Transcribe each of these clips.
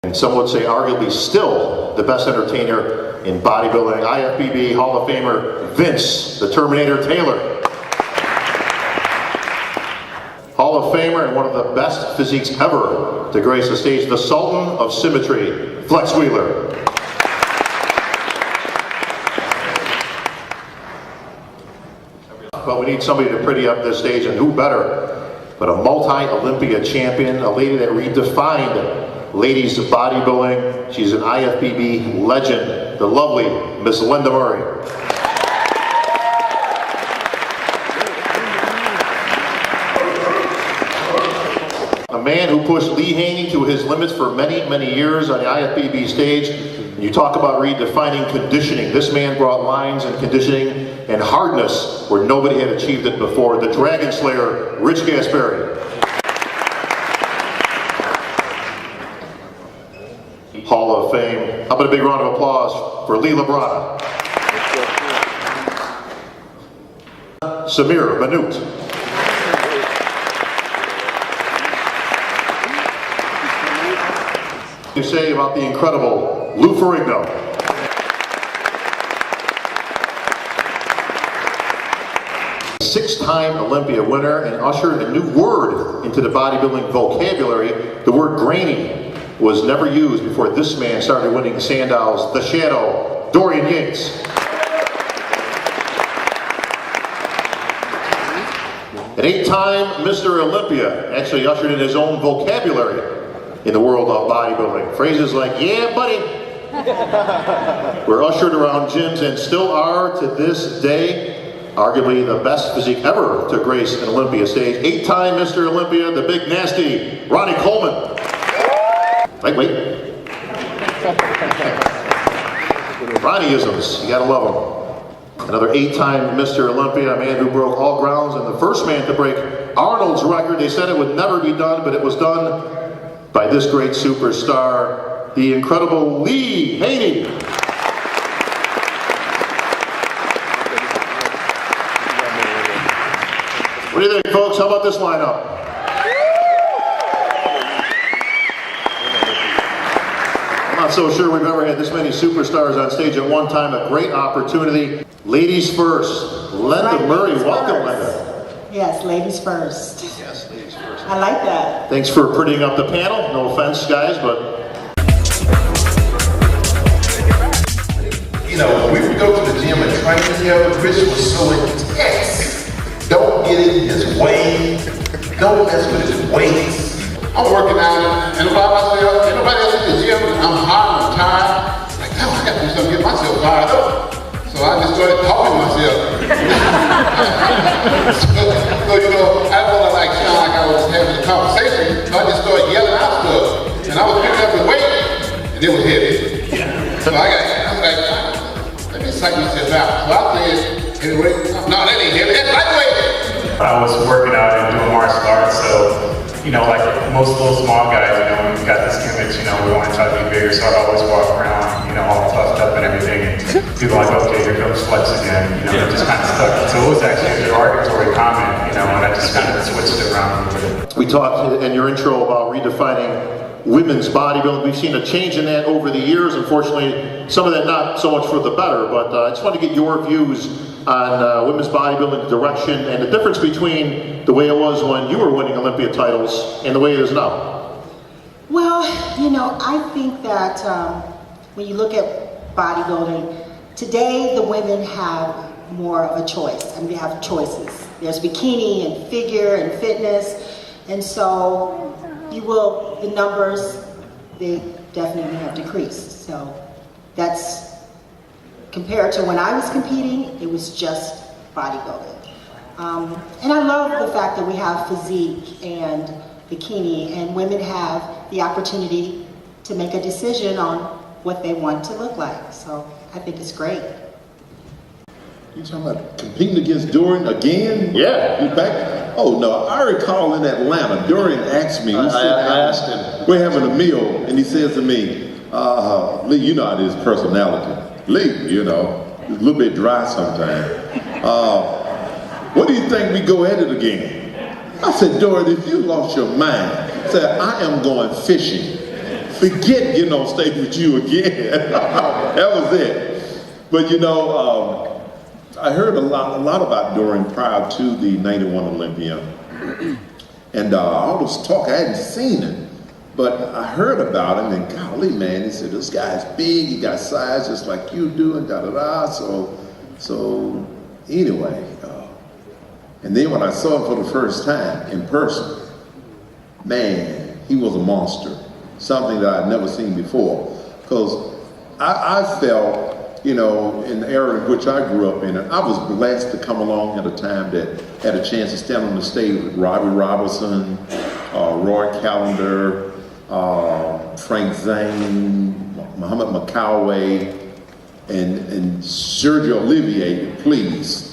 And some would say arguably still the best entertainer in bodybuilding, IFBB Hall of Famer Vince the Terminator Taylor. Hall of Famer and one of the best physiques ever to grace the stage, the Sultan of Symmetry, Flex Wheeler. But we need somebody to pretty up this stage, and who better but a multi-Olympia champion, a lady that redefined ladies bodybuilding. She's an IFBB legend, the lovely Miss Linda Murray. A man who pushed Lee Haney to his limits for many, many years on the IFBB stage. You talk about redefining conditioning. This man brought lines and conditioning and hardness where nobody had achieved it before. The Dragon Slayer, Rich Gaspari. Hall of Fame. How about a big round of applause for Lee Labrada. Samir Manute. You say about the incredible Lou Ferrigno. Six-time Olympia winner and ushered a new word into the bodybuilding vocabulary. The word grainy was never used before this man started winning Sandow's The Shadow, Dorian Yates. An eight-time Mr. Olympia actually ushered in his own vocabulary in the world of bodybuilding. Phrases like, yeah, buddy, were ushered around gyms and still are to this day. Arguably the best physique ever to grace an Olympia stage. Eight-time Mr. Olympia, the big nasty Ronnie Coleman. Wait. Ronnieisms, you gotta love him. Another eight-time Mr. Olympia, a man who broke all grounds and the first man to break Arnold's record. They said it would never be done, but it was done by this great superstar, the incredible Lee Haney. What do you think, folks? How about this lineup? I'm not so sure we've ever had this many superstars on stage at one time. A great opportunity. Ladies first. Linda Murray. Welcome, Linda. Yes, ladies first. Yes, ladies first. I like that. Thanks for prettying up the panel. No offense, guys, but... You know, when we would go to the gym and train together, Rich was so intense. Don't get in his way. Don't mess with his weights. I'm working out and by myself, ain't nobody else in the gym. I'm hot, I'm tired. Like, damn, I got to do something to get myself fired up. So I just started talking to myself. so, you know, I don't want to like sound like I was having a conversation, so I just started yelling out stuff. And I was picking up the weight, and it was heavy. So I was like, let me psych myself out. So I said, anyway, no, that ain't heavy, that's lightweight. I was working out and doing martial arts, so, you know, like most little small guys, you know, we've got this image, you know, we want to try to be bigger, so I'd always walk around, you know, all puffed up and everything, and people are like, okay, here comes Flex again, you know, it just kind of stuck. So it was actually a derogatory comment, you know, and I just kind of switched it around a little bit. We talked in your intro about redefining women's bodybuilding. We've seen a change in that over the years. Unfortunately, some of that not so much for the better, but I just wanted to get your views on women's bodybuilding direction and the difference between the way it was when you were winning Olympia titles and the way it is now. Well, you know, I think that when you look at bodybuilding, today the women have more of a choice. I mean, they have choices. There's bikini and figure and fitness, and so the numbers, they definitely have decreased. So that's, compared to when I was competing, it was just bodybuilding. And I love the fact that we have physique and bikini, and women have the opportunity to make a decision on what they want to look like. So I think it's great. You talking about competing against Dorian again? Yeah. You back? Oh no, I recall in Atlanta, Dorian asked me, I asked him. we're having a meal, and he says to me, Lee, you know his personality. Lee, you know, he's a little bit dry sometimes. What do you think we go at it again? I said, Dory, if you lost your mind, I said, I am going fishing. Forget getting on stage with you again. That was it. But you know, I heard a lot about Dorian prior to the 91 Olympia. And all this talk, I hadn't seen it. But I heard about him, and golly, man, he said, this guy's big, he got size just like you do, and da-da-da. So anyway, and then when I saw him for the first time in person, man, he was a monster. Something that I'd never seen before. Because I felt, you know, in the era in which I grew up in, I was blessed to come along at a time that had a chance to stand on the stage with Robbie Robertson, Roy Callender, Frank Zane, Muhammad McCoway, and Sergio Olivier, please.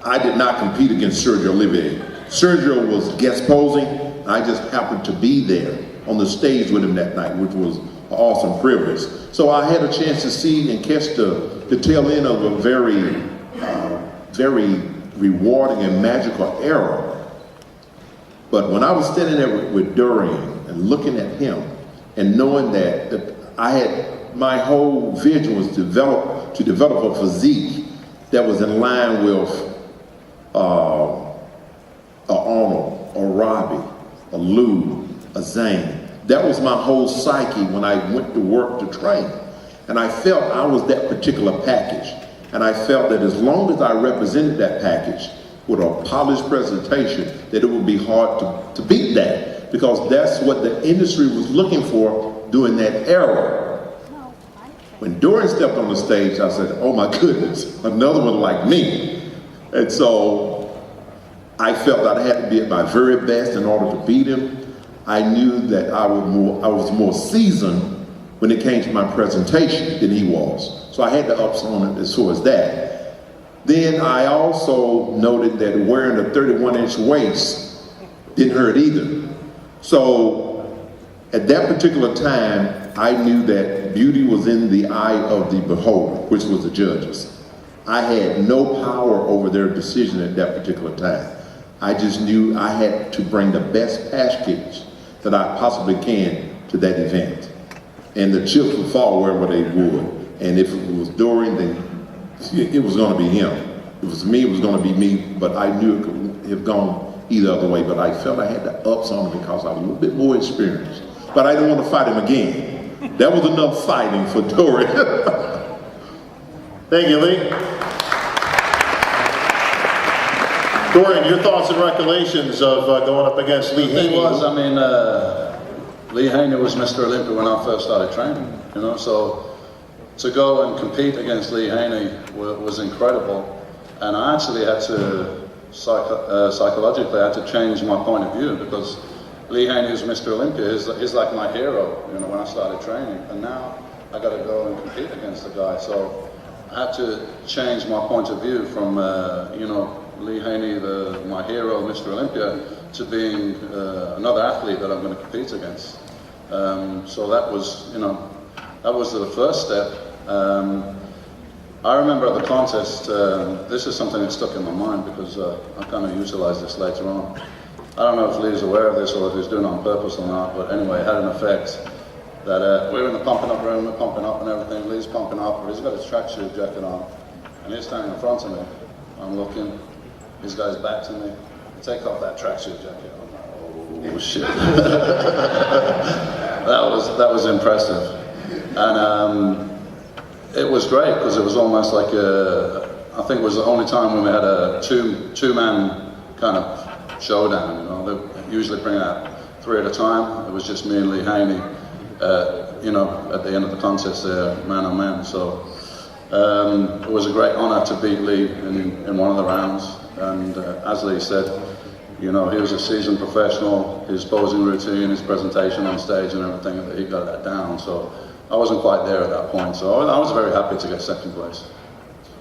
I did not compete against Sergio Olivier. Sergio was guest posing. I just happened to be there on the stage with him that night, which was an awesome privilege. So I had a chance to see and catch the tail end of a very, very rewarding and magical era. But when I was standing there with Dorian and looking at him and knowing that I had, my whole vision was to develop a physique that was in line with a Arnold, a Robbie, a Lou, a Zane. That was my whole psyche when I went to work to train. And I felt I was that particular package. And I felt that as long as I represented that package with a polished presentation, that it would be hard to beat that, because that's what the industry was looking for during that era. When Dorian stepped on the stage, I said, oh my goodness, another one like me. And so I felt that I had to be at my very best in order to beat him. I knew that I was more seasoned when it came to my presentation than he was. So I had the ups on it as far as that. Then I also noted that wearing a 31-inch waist didn't hurt either. So at that particular time, I knew that beauty was in the eye of the beholder, which was the judges. I had no power over their decision at that particular time. I just knew I had to bring the best package that I possibly can to that event. And the chips would fall wherever they would. And if it was Dorian, then it was going to be him. If it was me, it was going to be me, but I knew it could have gone either other way. But I felt I had the ups on it because I was a little bit more experienced. But I didn't want to fight him again. That was enough fighting for Dorian. Thank you, Lee. Dorian, your thoughts and recollections of going up against Lee Haney? Lee Haney was Mr. Olympia when I first started training, you know, so to go and compete against Lee Haney was incredible. And I actually had to, psychologically, I had to change my point of view, because Lee Haney was Mr. Olympia. He's like my hero, you know, when I started training. And now I got to go and compete against the guy. So I had to change my point of view from, you know, Lee Haney, my hero, Mr. Olympia, to being another athlete that I'm going to compete against. So that was, you know, that was the first step. I remember at the contest, this is something that stuck in my mind because I kind of utilized this later on. I don't know if Lee's aware of this or if he's doing it on purpose or not, but anyway, it had an effect that we're in the pumping up room, we're pumping up and everything. Lee's pumping up, but he's got his tracksuit jacket on, and he's standing in front of me. I'm looking, this guy's back to me. I take off that tracksuit jacket. I'm like, oh shit. that was impressive. And it was great because it was almost like I think it was the only time when we had a two-man kind of showdown, you know. They usually bring out 3 at a time. It was just me and Lee Haney, you know, at the end of the contest there, man on man. So it was a great honor to beat Lee in one of the rounds. And as Lee said, you know, he was a seasoned professional. His posing routine, his presentation on stage and everything, he got that down. So I wasn't quite there at that point. So I was very happy to get second place.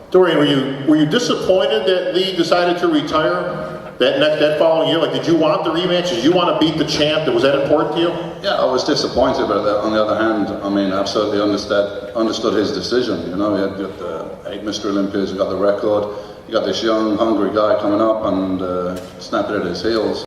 Dorian, were you disappointed that Lee decided to retire? That following year, like, did you want the rematch? Did you want to beat the champ? Was that important to you? Yeah, I was disappointed about that. On the other hand, I mean, absolutely understood his decision. You know, he had got the 8 Mr. Olympias, he got the record, you got this young, hungry guy coming up and snapping at his heels.